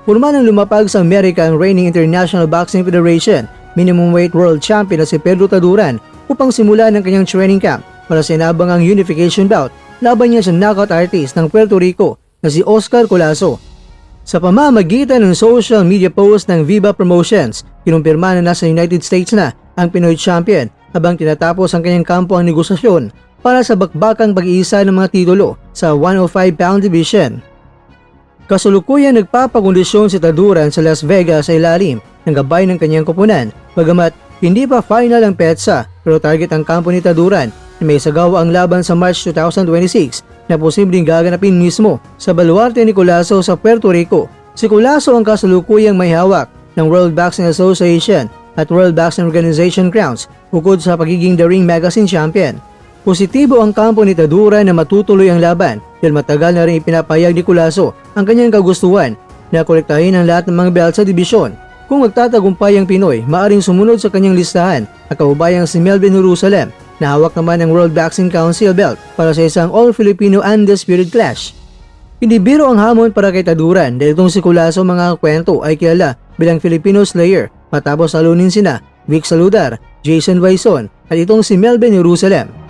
Purma ng lumapag sa America ang reigning International Boxing Federation minimum weight world champion na si Pedro Taduran upang simulan ang kanyang training camp para sa inaabangang unification bout laban niya sa knockout artist ng Puerto Rico na si Oscar Colaso. Sa pamamagitan ng social media post ng Viva Promotions, kinumpirma na nasa United States na ang Pinoy champion habang tinatapos ang kanyang kampo ang negosasyon para sa bakbakang pag-iisa ng mga titulo sa 105-pound division. Kasalukuyan nagpapakondisyon si Taduran sa Las Vegas sa ilalim ng gabay ng kanyang koponan, bagamat hindi pa final ang petsa pero target ang kampo ni Taduran na may sagawa ang laban sa March 2026 na posibleng gaganapin mismo sa baluarte ni Colaso sa Puerto Rico. Si Colaso ang kasalukuyang may hawak ng World Boxing Association at World Boxing Organization crowns bukod sa pagiging The Ring Magazine champion. Positibo ang kampo ni Taduran na matutuloy ang laban dahil matagal na rin ipinapayag ni Colaso ang kanyang kagustuhan na kolektahin ang lahat ng mga belt sa dibisyon. Kung magtatagumpay ang Pinoy, maaring sumunod sa kanyang listahan ang kababayang si Melvin Jerusalem na hawak naman ng World Boxing Council belt para sa isang All-Filipino Undisputed Clash. Hindi biro ang hamon para kay Taduran dahil itong si Colaso mga kwento ay kilala bilang Filipino Slayer matapos alunin sina Vic Saludar, Jason Vaison at itong si Melvin Jerusalem.